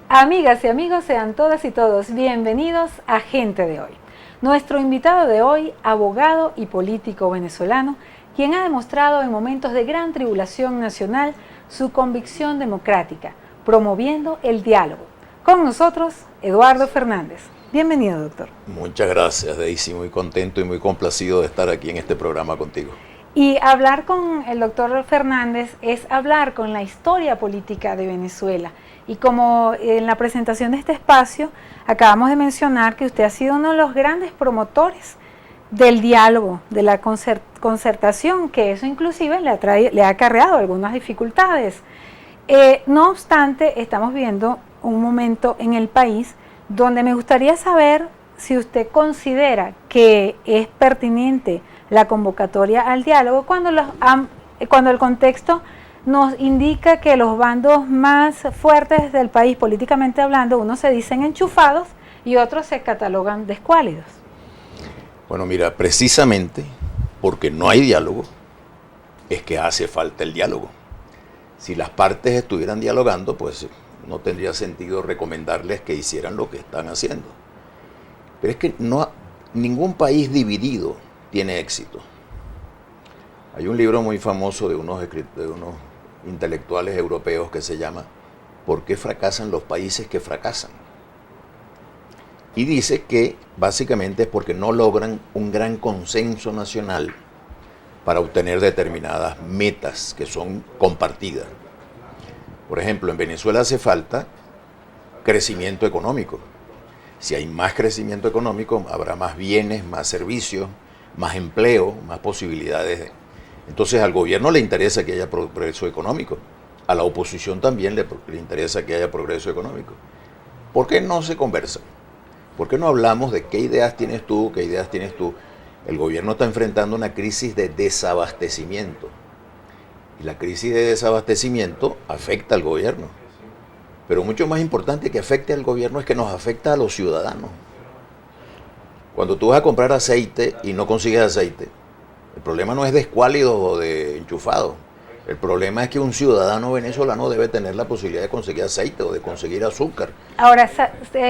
Amigas y amigos, sean todas y todos bienvenidos a Gente de Hoy. Nuestro invitado de hoy, abogado y político venezolano, quien ha demostrado en momentos de gran tribulación nacional su convicción democrática, promoviendo el diálogo. Con nosotros, Eduardo Fernández. Bienvenido, doctor. Muchas gracias, Daisy. Muy contento y muy complacido de estar aquí en este programa contigo. Y hablar con el doctor Fernández es hablar con la historia política de Venezuela. Y como en la presentación de este espacio acabamos de mencionar que usted ha sido uno de los grandes promotores del diálogo, de la concertación, que eso inclusive le ha acarreado algunas dificultades. No obstante, estamos viendo un momento en el país donde me gustaría saber si usted considera que es pertinente la convocatoria al diálogo cuando el contexto nos indica que los bandos más fuertes del país, políticamente hablando, unos se dicen enchufados y otros se catalogan de escuálidos. Bueno, mira, precisamente porque no hay diálogo, es que hace falta el diálogo. Si las partes estuvieran dialogando, pues no tendría sentido recomendarles que hicieran lo que están haciendo. Pero es que ningún país dividido tiene éxito. Hay un libro muy famoso de unos intelectuales europeos que se llama ¿Por qué fracasan los países que fracasan? Y dice que básicamente es porque no logran un gran consenso nacional para obtener determinadas metas que son compartidas. Por ejemplo, en Venezuela hace falta crecimiento económico. Si hay más crecimiento económico, habrá más bienes, más servicios, más empleo, más posibilidades. Entonces al gobierno le interesa que haya progreso económico, a la oposición también le interesa que haya progreso económico. ¿Por qué no se conversa? ¿Por qué no hablamos de qué ideas tienes tú, qué ideas tienes tú? El gobierno está enfrentando una crisis de desabastecimiento y la crisis de desabastecimiento afecta al gobierno. Pero mucho más importante que afecte al gobierno es que nos afecta a los ciudadanos. Cuando tú vas a comprar aceite y no consigues aceite, el problema no es de escuálido o de enchufado. El problema es que un ciudadano venezolano debe tener la posibilidad de conseguir aceite o de conseguir azúcar. Ahora,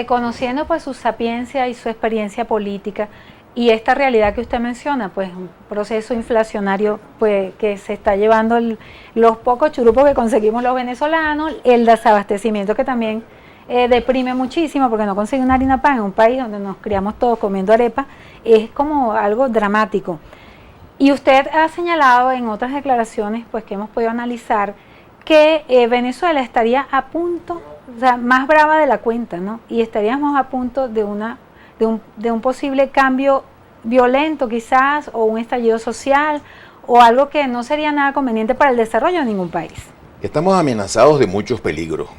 conociendo pues su sapiencia y su experiencia política y esta realidad que usted menciona, pues un proceso inflacionario pues que se está llevando los pocos churupos que conseguimos los venezolanos, el desabastecimiento que también deprime muchísimo porque no consigue una harina pan en un país donde nos criamos todos comiendo arepa, es como algo dramático. Y usted ha señalado en otras declaraciones pues que hemos podido analizar que Venezuela estaría a punto, o sea, más brava de la cuenta, ¿no? Y estaríamos a punto de un posible cambio violento quizás, o un estallido social, o algo que no sería nada conveniente para el desarrollo de ningún país. Estamos amenazados de muchos peligros,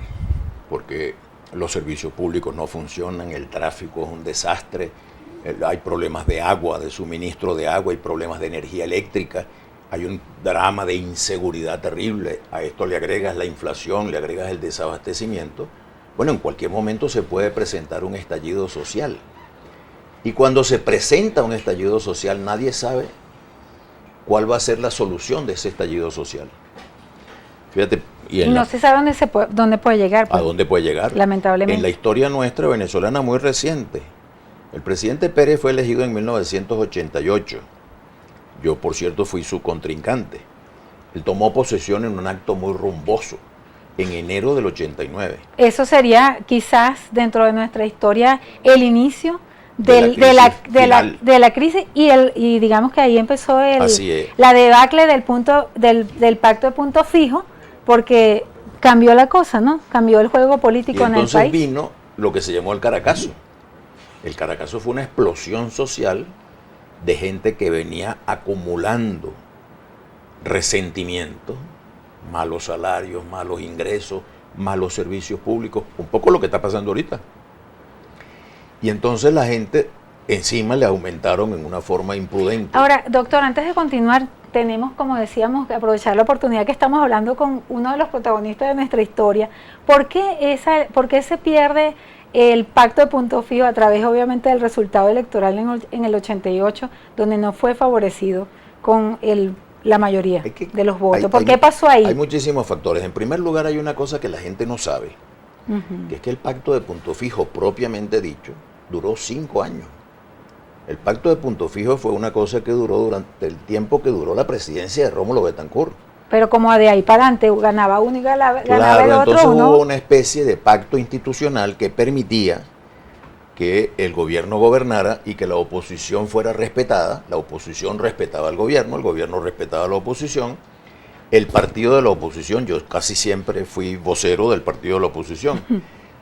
porque los servicios públicos no funcionan, el tráfico es un desastre, hay problemas de agua, de suministro de agua, hay problemas de energía eléctrica, hay un drama de inseguridad terrible, a esto le agregas la inflación, le agregas el desabastecimiento. Bueno, en cualquier momento se puede presentar un estallido social. Y cuando se presenta un estallido social, nadie sabe cuál va a ser la solución de ese estallido social. Fíjate, y no se sabe dónde puede llegar. Pues, ¿a dónde puede llegar? Lamentablemente. En la historia nuestra venezolana muy reciente, el presidente Pérez fue elegido en 1988. Yo, por cierto, fui su contrincante. Él tomó posesión en un acto muy rumboso, en enero del 89. Eso sería quizás dentro de nuestra historia el inicio de la crisis y digamos que ahí empezó la debacle del pacto de punto fijo, porque cambió la cosa, ¿no? Cambió el juego político en el país. Entonces vino lo que se llamó el Caracazo. El Caracazo fue una explosión social de gente que venía acumulando resentimiento, malos salarios, malos ingresos, malos servicios públicos, un poco lo que está pasando ahorita. Y entonces la gente encima le aumentaron en una forma imprudente. Ahora, doctor, antes de continuar, tenemos, como decíamos, que aprovechar la oportunidad que estamos hablando con uno de los protagonistas de nuestra historia. ¿Por qué se pierde el pacto de punto fijo a través, obviamente, del resultado electoral en el 88, donde no fue favorecido con la mayoría de los votos? ¿Por qué pasó ahí? Hay muchísimos factores. En primer lugar, hay una cosa que la gente no sabe. que es que el pacto de Punto Fijo, propiamente dicho, duró 5 años. El pacto de Punto Fijo fue una cosa que duró durante el tiempo que duró la presidencia de Rómulo Betancourt. Pero como de ahí para adelante ganaba uno y ganaba el otro, entonces ¿no? hubo una especie de pacto institucional que permitía que el gobierno gobernara y que la oposición fuera respetada. La oposición respetaba al gobierno, el gobierno respetaba a la oposición. El partido de la oposición, yo casi siempre fui vocero del partido de la oposición,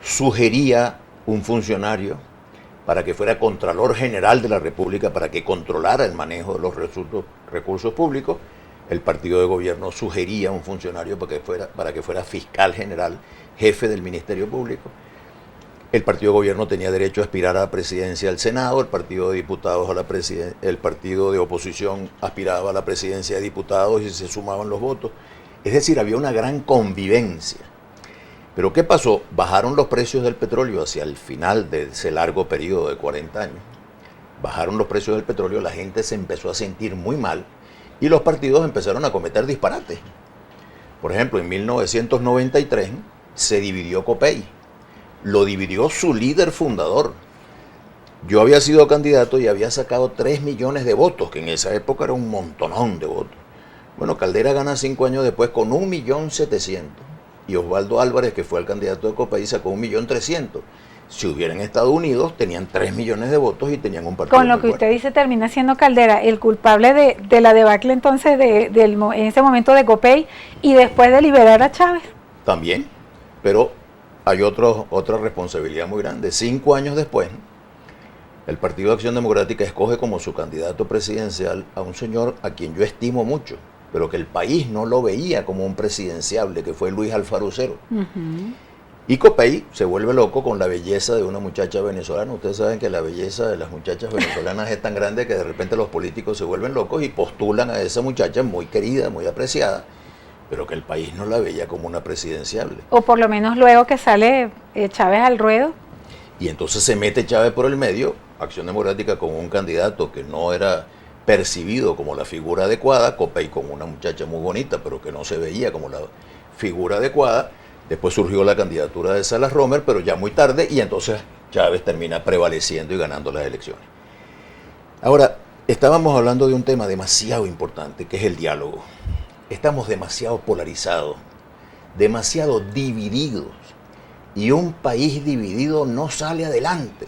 sugería un funcionario para que fuera Contralor General de la República, para que controlara el manejo de los recursos públicos. El partido de gobierno sugería un funcionario para que fuera Fiscal General, jefe del Ministerio Público. El partido de gobierno tenía derecho a aspirar a la presidencia del Senado, el partido de diputados el partido de oposición aspiraba a la presidencia de diputados y se sumaban los votos. Es decir, había una gran convivencia. Pero ¿qué pasó? Bajaron los precios del petróleo hacia el final de ese largo periodo de 40 años. Bajaron los precios del petróleo, la gente se empezó a sentir muy mal y los partidos empezaron a cometer disparates. Por ejemplo, en 1993 se dividió Copey. Lo dividió su líder fundador. Yo había sido candidato y había sacado 3 millones de votos, que en esa época era un montonón de votos. Bueno, Caldera gana 5 años después con 1.700.000. Y Osvaldo Álvarez, que fue el candidato de Copey, sacó 1.300.000. Si hubieran estado unidos, tenían 3 millones de votos y tenían un partido. Con lo que usted dice, termina siendo Caldera el culpable de la debacle entonces en ese momento de Copey y después de liberar a Chávez. También, pero hay otra responsabilidad muy grande. 5 años después, el Partido de Acción Democrática escoge como su candidato presidencial a un señor a quien yo estimo mucho, pero que el país no lo veía como un presidenciable, que fue Luis Alfaro Usero. Y Copey se vuelve loco con la belleza de una muchacha venezolana. Ustedes saben que la belleza de las muchachas venezolanas es tan grande que de repente los políticos se vuelven locos y postulan a esa muchacha muy querida, muy apreciada, pero que el país no la veía como una presidenciable. O por lo menos luego que sale Chávez al ruedo. Y entonces se mete Chávez por el medio, Acción Democrática con un candidato que no era percibido como la figura adecuada, Copey con una muchacha muy bonita, pero que no se veía como la figura adecuada. Después surgió la candidatura de Salas Romer, pero ya muy tarde, y entonces Chávez termina prevaleciendo y ganando las elecciones. Ahora, estábamos hablando de un tema demasiado importante, que es el diálogo. Estamos demasiado polarizados, demasiado divididos, y un país dividido no sale adelante.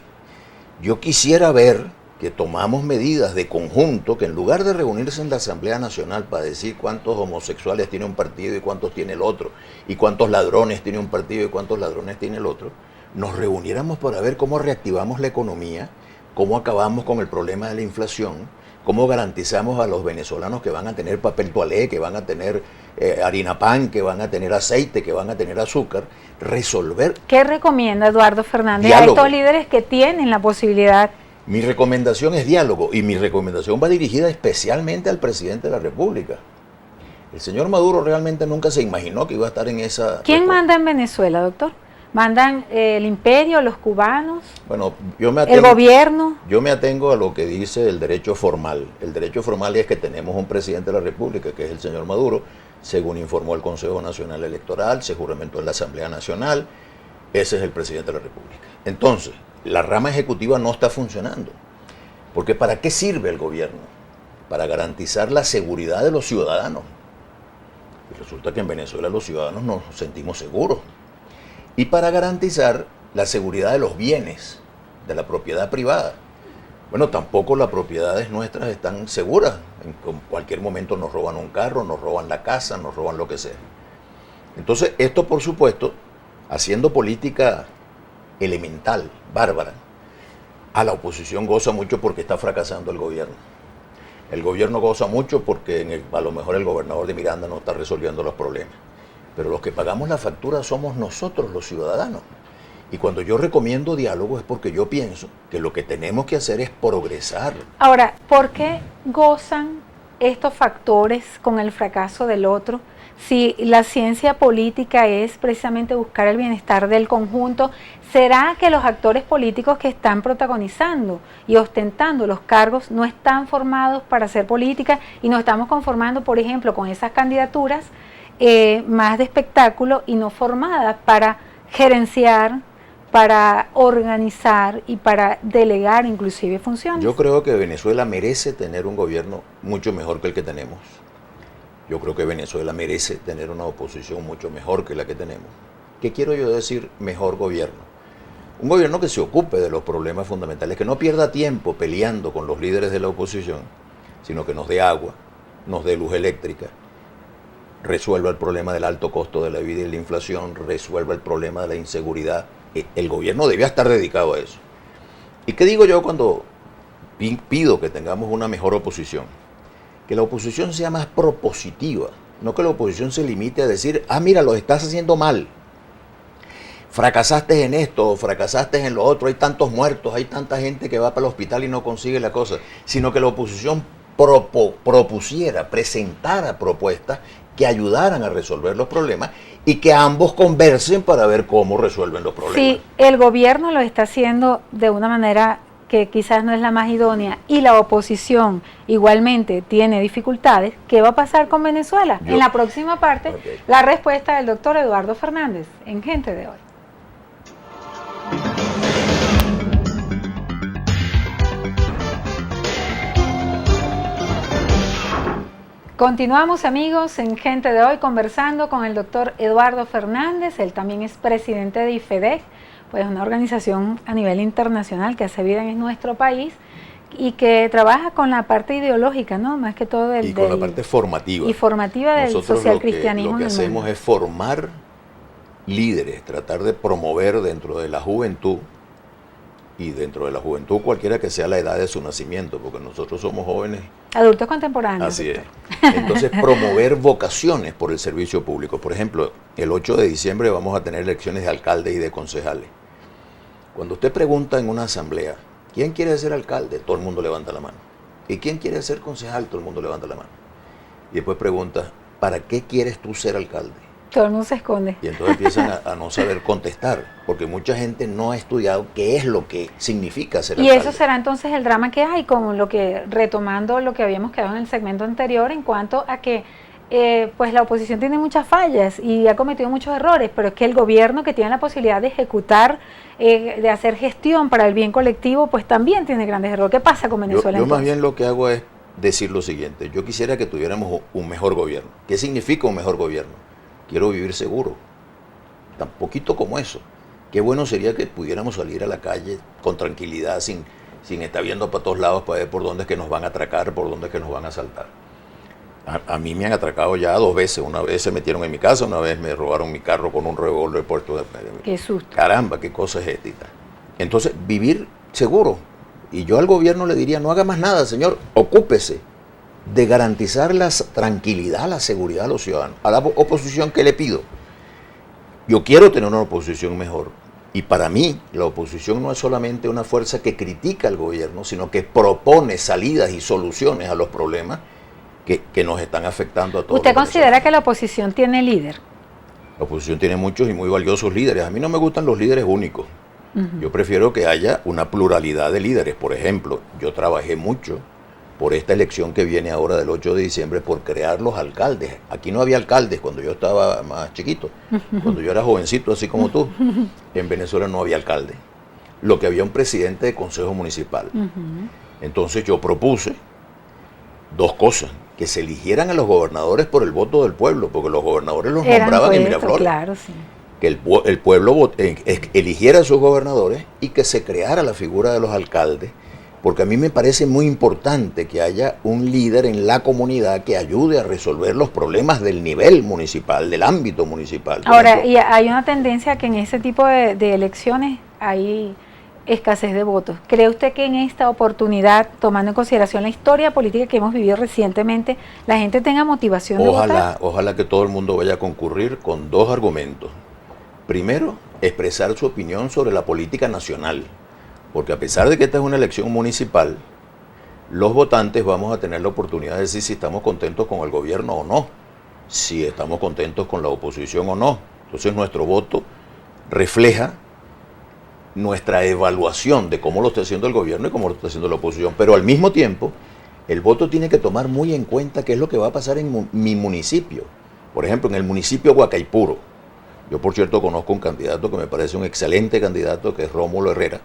Yo quisiera ver que tomamos medidas de conjunto, que en lugar de reunirse en la Asamblea Nacional para decir cuántos homosexuales tiene un partido y cuántos tiene el otro, y cuántos ladrones tiene un partido y cuántos ladrones tiene el otro, nos reuniéramos para ver cómo reactivamos la economía, cómo acabamos con el problema de la inflación, cómo garantizamos a los venezolanos que van a tener papel toalé, que van a tener harina pan, que van a tener aceite, que van a tener azúcar, resolver. ¿Qué recomienda Eduardo Fernández diálogo a estos líderes que tienen la posibilidad? Mi recomendación es diálogo, y mi recomendación va dirigida especialmente al presidente de la República. El señor Maduro realmente nunca se imaginó que iba a estar en esa... ¿Quién manda en Venezuela, doctor? ¿Mandan el imperio, los cubanos? Bueno, ¿el gobierno? Yo me atengo a lo que dice el derecho formal. El derecho formal es que tenemos un presidente de la República, que es el señor Maduro, según informó el Consejo Nacional Electoral, se juramentó en la Asamblea Nacional, ese es el presidente de la República. Entonces, la rama ejecutiva no está funcionando, porque ¿para qué sirve el gobierno? Para garantizar la seguridad de los ciudadanos. Y resulta que en Venezuela los ciudadanos nos sentimos seguros. Y para garantizar la seguridad de los bienes, de la propiedad privada. Bueno, tampoco las propiedades nuestras están seguras. En cualquier momento nos roban un carro, nos roban la casa, nos roban lo que sea. Entonces, esto por supuesto, haciendo política elemental, bárbara, a la oposición goza mucho porque está fracasando el gobierno. El gobierno goza mucho porque a lo mejor el gobernador de Miranda no está resolviendo los problemas. Pero los que pagamos la factura somos nosotros, los ciudadanos. Y cuando yo recomiendo diálogo es porque yo pienso que lo que tenemos que hacer es progresar. Ahora, ¿por qué gozan estos factores con el fracaso del otro? Si la ciencia política es precisamente buscar el bienestar del conjunto, ¿será que los actores políticos que están protagonizando y ostentando los cargos no están formados para hacer política y nos estamos conformando, por ejemplo, con esas candidaturas más de espectáculo y no formadas para gerenciar, para organizar y para delegar inclusive funciones. Yo creo que Venezuela merece tener un gobierno mucho mejor que el que tenemos. Yo creo que Venezuela merece tener una oposición mucho mejor que la que tenemos. ¿Qué quiero yo decir mejor gobierno? Un gobierno que se ocupe de los problemas fundamentales, que no pierda tiempo peleando con los líderes de la oposición, sino que nos dé agua, nos dé luz eléctrica, resuelva el problema del alto costo de la vida y la inflación, resuelva el problema de la inseguridad. El gobierno debía estar dedicado a eso. ¿Y qué digo yo cuando pido que tengamos una mejor oposición? Que la oposición sea más propositiva, no que la oposición se limite a decir, mira, lo estás haciendo mal, fracasaste en esto, fracasaste en lo otro, hay tantos muertos, hay tanta gente que va para el hospital y no consigue la cosa, sino que la oposición propusiera, presentara propuestas que ayudaran a resolver los problemas y que ambos conversen para ver cómo resuelven los problemas. Sí, el gobierno lo está haciendo de una manera que quizás no es la más idónea y la oposición igualmente tiene dificultades. ¿Qué va a pasar con Venezuela? En la próxima parte, la respuesta del doctor Eduardo Fernández en Gente de Hoy. Continuamos, amigos, en Gente de Hoy conversando con el doctor Eduardo Fernández. Él también es presidente de IFEDEC, pues una organización a nivel internacional que hace vida en nuestro país y que trabaja con la parte ideológica, ¿no? Más que todo y con la parte formativa. Y formativa del socialcristianismo. Lo que hacemos es formar líderes, tratar de promover dentro de la juventud, y dentro de la juventud cualquiera que sea la edad de su nacimiento, porque nosotros somos jóvenes. Adultos contemporáneos. Así es. Entonces, promover vocaciones por el servicio público. Por ejemplo, el 8 de diciembre vamos a tener elecciones de alcaldes y de concejales. Cuando usted pregunta en una asamblea, ¿quién quiere ser alcalde? Todo el mundo levanta la mano. ¿Y quién quiere ser concejal? Todo el mundo levanta la mano. Y después pregunta, ¿para qué quieres tú ser alcalde? Todo el mundo se esconde. Y entonces empiezan a no saber contestar, porque mucha gente no ha estudiado qué es lo que significa ser alcalde. Y eso será entonces el drama que hay, con lo que, retomando lo que habíamos quedado en el segmento anterior, en cuanto a que pues la oposición tiene muchas fallas y ha cometido muchos errores, pero es que el gobierno, que tiene la posibilidad de ejecutar, de hacer gestión para el bien colectivo, pues también tiene grandes errores. ¿Qué pasa con Venezuela? Yo más bien lo que hago es decir lo siguiente: yo quisiera que tuviéramos un mejor gobierno. ¿Qué significa un mejor gobierno? Quiero vivir seguro, tan poquito como eso. Qué bueno sería que pudiéramos salir a la calle con tranquilidad, sin estar viendo para todos lados para ver por dónde es que nos van a atracar, por dónde es que nos van a asaltar. A mí me han atracado ya 2 veces. Una vez se metieron en mi casa, una vez me robaron mi carro con un revólver puesto de... Qué susto. Caramba, qué cosa es esta. Entonces, vivir seguro. Y yo al gobierno le diría, no haga más nada, señor, ocúpese de garantizar la tranquilidad, la seguridad a los ciudadanos. A la oposición, ¿qué le pido? Yo quiero tener una oposición mejor. Y para mí, la oposición no es solamente una fuerza que critica al gobierno, sino que propone salidas y soluciones a los problemas que nos están afectando a todos. ¿Usted considera que la oposición tiene líder? La oposición tiene muchos y muy valiosos líderes. A mí no me gustan los líderes únicos. Yo prefiero que haya una pluralidad de líderes. Por ejemplo, yo trabajé mucho por esta elección que viene ahora del 8 de diciembre, por crear los alcaldes. Aquí no había alcaldes cuando yo estaba más chiquito, cuando yo era jovencito, así como tú. En Venezuela no había alcalde. Lo que había un presidente de consejo municipal. Entonces yo propuse 2 cosas: que se eligieran a los gobernadores por el voto del pueblo, porque los gobernadores los nombraban en Miraflores. Claro, sí. Que el pueblo eligiera a sus gobernadores y que se creara la figura de los alcaldes, porque a mí me parece muy importante que haya un líder en la comunidad que ayude a resolver los problemas del nivel municipal, del ámbito municipal. Ahora, y hay una tendencia que en ese tipo de elecciones hay escasez de votos. ¿Cree usted que en esta oportunidad, tomando en consideración la historia política que hemos vivido recientemente, la gente tenga motivación de votar? Ojalá que todo el mundo vaya a concurrir con 2 argumentos. Primero, expresar su opinión sobre la política nacional. Porque a pesar de que esta es una elección municipal, los votantes vamos a tener la oportunidad de decir si estamos contentos con el gobierno o no, si estamos contentos con la oposición o no. Entonces nuestro voto refleja nuestra evaluación de cómo lo está haciendo el gobierno y cómo lo está haciendo la oposición. Pero al mismo tiempo, el voto tiene que tomar muy en cuenta qué es lo que va a pasar en mi municipio. Por ejemplo, en el municipio de Huacaipuro, Yo, por cierto, conozco un candidato que me parece un excelente candidato, que es Rómulo Herrera.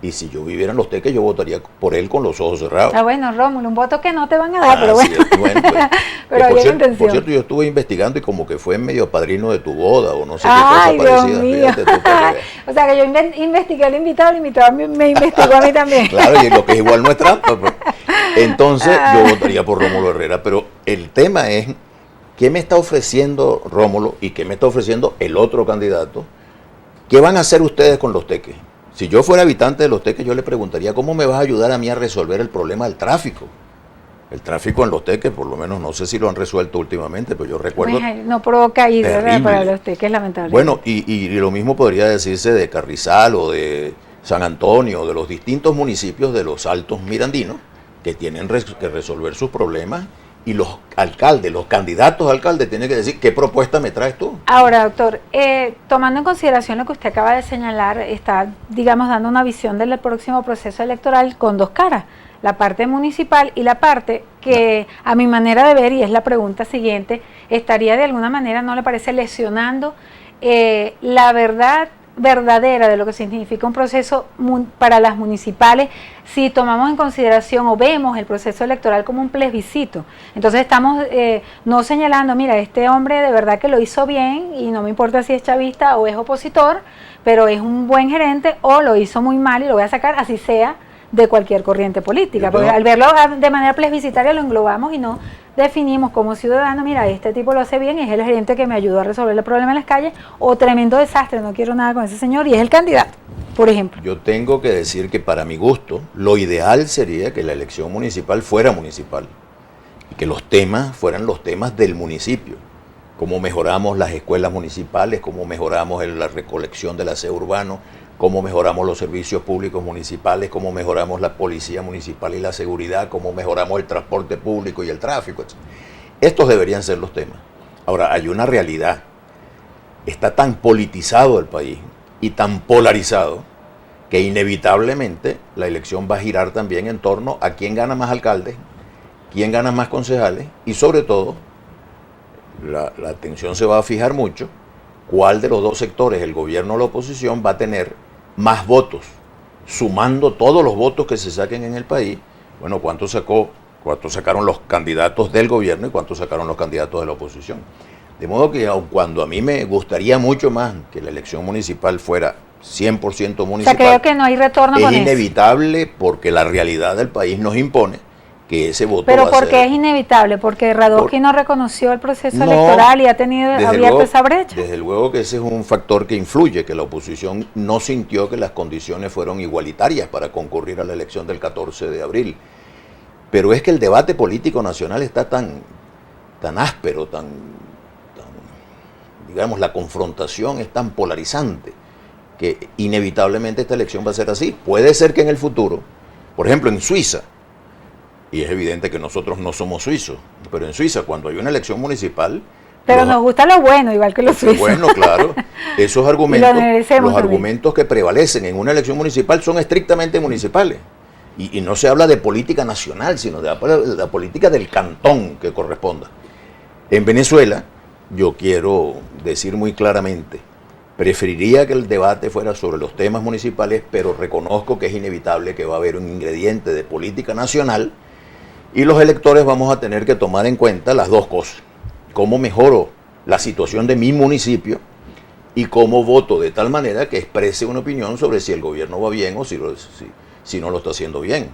Y si yo viviera en Los Teques, yo votaría por él con los ojos cerrados. Ah, bueno, Rómulo, un voto que no te van a dar, pero bueno. Pues, pero hay intención. Por cierto, yo estuve investigando y como que fue medio padrino de tu boda o no sé Ay, qué cosa Dios parecida. mío. Fíjate tú, o sea que yo investigué al invitado, el invitado me investigó a mí también. Claro, y lo que es igual no es trampa. Pues. Entonces yo votaría por Rómulo Herrera, pero el tema es qué me está ofreciendo Rómulo y qué me está ofreciendo el otro candidato. ¿Qué van a hacer ustedes con Los Teques? Si yo fuera habitante de Los Teques, yo le preguntaría, ¿cómo me vas a ayudar a mí a resolver el problema del tráfico? El tráfico en Los Teques, por lo menos, no sé si lo han resuelto últimamente, pero yo recuerdo... No provoca ir, ¿verdad? Para Los Teques, lamentable. Bueno, y lo mismo podría decirse de Carrizal o de San Antonio, de los distintos municipios de los Altos Mirandinos, que tienen que resolver sus problemas, y los alcaldes, los candidatos a alcaldes tienen que decir, ¿qué propuesta me traes tú? Ahora, doctor, tomando en consideración lo que usted acaba de señalar, está, digamos, dando una visión del próximo proceso electoral con dos caras, la parte municipal y la parte que, a mi manera de ver, y es la pregunta siguiente, estaría de alguna manera, ¿no le parece, lesionando la verdad verdadera de lo que significa un proceso para las municipales si tomamos en consideración o vemos el proceso electoral como un plebiscito? Entonces estamos no señalando, mira, este hombre de verdad que lo hizo bien y no me importa si es chavista o es opositor, pero es un buen gerente, o lo hizo muy mal y lo voy a sacar, así sea de cualquier corriente política, porque al verlo de manera plebiscitaria lo englobamos y no definimos como ciudadano, mira, este tipo lo hace bien, es el gerente que me ayudó a resolver el problema en las calles, o tremendo desastre, no quiero nada con ese señor, y es el candidato, por ejemplo. Yo tengo que decir que para mi gusto, lo ideal sería que la elección municipal fuera municipal, y que los temas fueran los temas del municipio, cómo mejoramos las escuelas municipales, cómo mejoramos la recolección del aseo urbano, cómo mejoramos los servicios públicos municipales, cómo mejoramos la policía municipal y la seguridad, cómo mejoramos el transporte público y el tráfico, etc. Estos deberían ser los temas. Ahora, hay una realidad. Está tan politizado el país y tan polarizado que inevitablemente la elección va a girar también en torno a quién gana más alcaldes, quién gana más concejales y sobre todo la atención se va a fijar mucho cuál de los dos sectores, el gobierno o la oposición, va a tener más votos, sumando todos los votos que se saquen en el país. Bueno, ¿cuánto sacaron los candidatos del gobierno y cuánto sacaron los candidatos de la oposición? De modo que, aun cuando a mí me gustaría mucho más que la elección municipal fuera 100% municipal, o sea, creo que no hay retorno con eso. Es inevitable porque la realidad del país nos impone que ese voto Pero va ¿por a qué ser... es inevitable? ¿Porque Radowski no reconoció el proceso electoral y ha tenido abierto esa brecha? Desde luego que ese es un factor que influye, que la oposición no sintió que las condiciones fueron igualitarias para concurrir a la elección del 14 de abril. Pero es que el debate político nacional está tan áspero, digamos, la confrontación es tan polarizante, que inevitablemente esta elección va a ser así. Puede ser que en el futuro, por ejemplo en Suiza, y es evidente que nosotros no somos suizos, pero en Suiza cuando hay una elección municipal... Pero nos gusta lo bueno, igual que los suizos. Bueno, claro, esos argumentos que prevalecen en una elección municipal son estrictamente municipales. Y no se habla de política nacional, sino de la política del cantón que corresponda. En Venezuela, yo quiero decir muy claramente, preferiría que el debate fuera sobre los temas municipales, pero reconozco que es inevitable que va a haber un ingrediente de política nacional y los electores vamos a tener que tomar en cuenta las dos cosas. Cómo mejoro la situación de mi municipio y cómo voto de tal manera que exprese una opinión sobre si el gobierno va bien o si no lo está haciendo bien.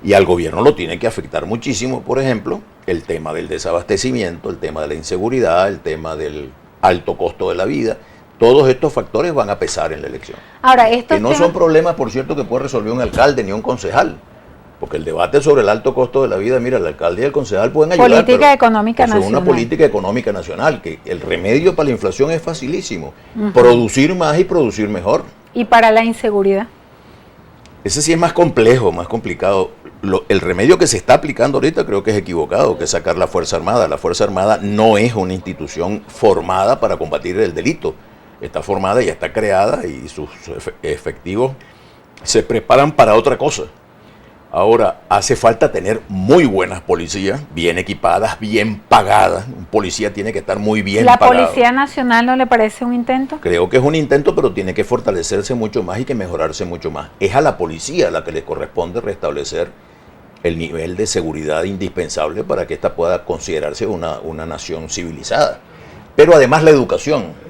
Y al gobierno lo tiene que afectar muchísimo, por ejemplo, el tema del desabastecimiento, el tema de la inseguridad, el tema del alto costo de la vida. Todos estos factores van a pesar en la elección. Ahora, que no son problemas, por cierto, que puede resolver un alcalde ni un concejal. Porque el debate sobre el alto costo de la vida, mira, el alcalde y el concejal pueden ayudar. Política económica nacional. Es una política económica nacional, que el remedio para la inflación es facilísimo. Producir más y producir mejor. ¿Y para la inseguridad? Ese sí es más complejo, más complicado. El remedio que se está aplicando ahorita creo que es equivocado, que es sacar la Fuerza Armada. La Fuerza Armada no es una institución formada para combatir el delito. Está formada y está creada y sus efectivos se preparan para otra cosa. Ahora, hace falta tener muy buenas policías, bien equipadas, bien pagadas. Un policía tiene que estar muy bien pagado. ¿La Policía Nacional no le parece un intento? Creo que es un intento, pero tiene que fortalecerse mucho más y que mejorarse mucho más. Es a la policía a la que le corresponde restablecer el nivel de seguridad indispensable para que ésta pueda considerarse una nación civilizada. Pero además la educación.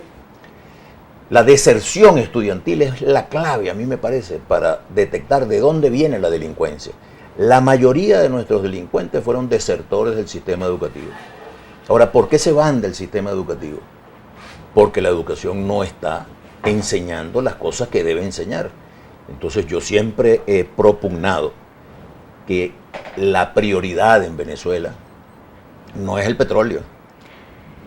La deserción estudiantil es la clave, a mí me parece, para detectar de dónde viene la delincuencia. La mayoría de nuestros delincuentes fueron desertores del sistema educativo. Ahora, ¿por qué se van del sistema educativo? Porque la educación no está enseñando las cosas que debe enseñar. Entonces yo siempre he propugnado que la prioridad en Venezuela no es el petróleo,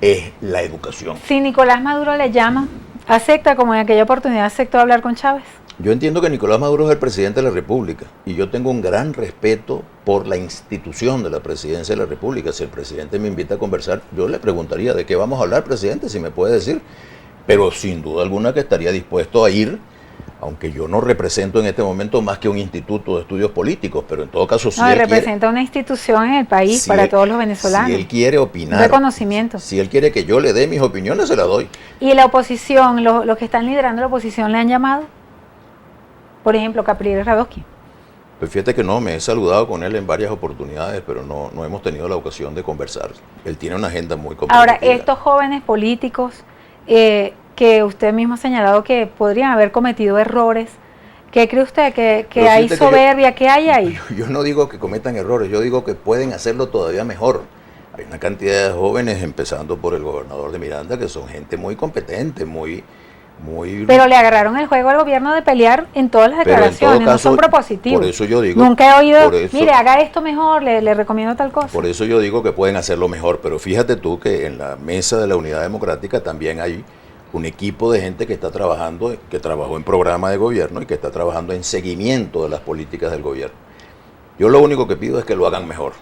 es la educación. Si Nicolás Maduro le llama, ¿acepta como en aquella oportunidad aceptó hablar con Chávez? Yo entiendo que Nicolás Maduro es el presidente de la República y yo tengo un gran respeto por la institución de la presidencia de la República. Si el presidente me invita a conversar, yo le preguntaría de qué vamos a hablar, presidente, si me puede decir. Pero sin duda alguna que estaría dispuesto a ir, aunque yo no represento en este momento más que un instituto de estudios políticos, pero en todo caso sí. No, representa una institución en el país para todos los venezolanos. Si él quiere opinar, un reconocimiento. Si él quiere que yo le dé mis opiniones, se las doy. ¿Y la oposición, los que están liderando la oposición, le han llamado? Por ejemplo, Capriles Radosky. Pues fíjate que no, me he saludado con él en varias oportunidades, pero no hemos tenido la ocasión de conversar. Él tiene una agenda muy comprometida. Ahora, estos jóvenes políticos que usted mismo ha señalado que podrían haber cometido errores, ¿qué cree usted? ¿Que hay soberbia? ¿Qué hay ahí? Yo no digo que cometan errores, yo digo que pueden hacerlo todavía mejor. Hay una cantidad de jóvenes, empezando por el gobernador de Miranda, que son gente muy competente, muy... Pero le agarraron el juego al gobierno de pelear en todas las declaraciones, caso, no son propositivos. Por eso yo digo... Nunca he oído, mire, haga esto mejor, le recomiendo tal cosa. Por eso yo digo que pueden hacerlo mejor, pero fíjate tú que en la mesa de la Unidad Democrática también hay un equipo de gente que está trabajando, que trabajó en programa de gobierno y que está trabajando en seguimiento de las políticas del gobierno. Yo lo único que pido es que lo hagan mejor.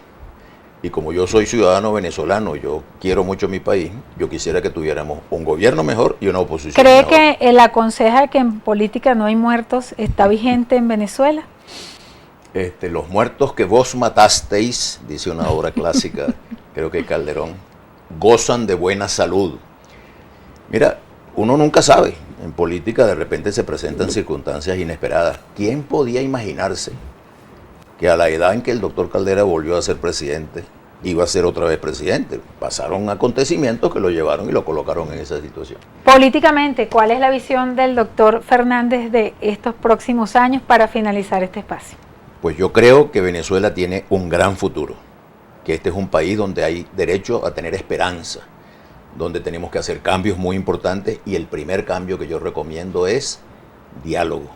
Y como yo soy ciudadano venezolano, yo quiero mucho mi país, yo quisiera que tuviéramos un gobierno mejor y una oposición mejor. ¿Cree que la conseja de que en política no hay muertos está vigente en Venezuela? Los muertos que vos matasteis, dice una obra clásica, creo que Calderón, gozan de buena salud. Mira, uno nunca sabe, en política de repente se presentan circunstancias inesperadas. ¿Quién podía imaginarse que a la edad en que el doctor Caldera volvió a ser presidente, iba a ser otra vez presidente? Pasaron acontecimientos que lo llevaron y lo colocaron en esa situación. Políticamente, ¿cuál es la visión del doctor Fernández de estos próximos años para finalizar este espacio? Pues yo creo que Venezuela tiene un gran futuro, que este es un país donde hay derecho a tener esperanza, donde tenemos que hacer cambios muy importantes y el primer cambio que yo recomiendo es diálogo.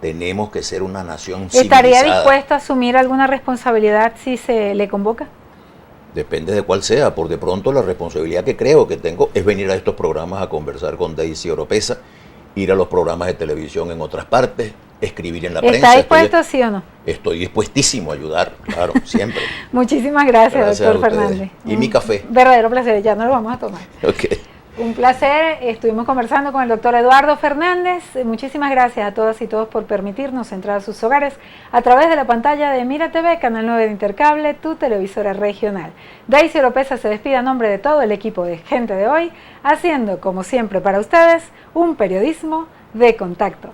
Tenemos que ser una nación civilizada. ¿Estaría dispuesto a asumir alguna responsabilidad si se le convoca? Depende de cuál sea. Por de pronto la responsabilidad que creo que tengo es venir a estos programas a conversar con Daisy Oropesa, ir a los programas de televisión en otras partes, escribir en la prensa. ¿Está dispuesto, sí o no? Estoy dispuestísimo a ayudar, claro, siempre. Muchísimas gracias, doctor Fernández. Y mi café. Verdadero placer, ya no lo vamos a tomar. Okay. Un placer, estuvimos conversando con el doctor Eduardo Fernández. Muchísimas gracias a todas y todos por permitirnos entrar a sus hogares a través de la pantalla de Mira TV, Canal 9 de Intercable, tu televisora regional. Daisy Oropesa se despide a nombre de todo el equipo de Gente de Hoy, haciendo, como siempre para ustedes, un periodismo de contacto.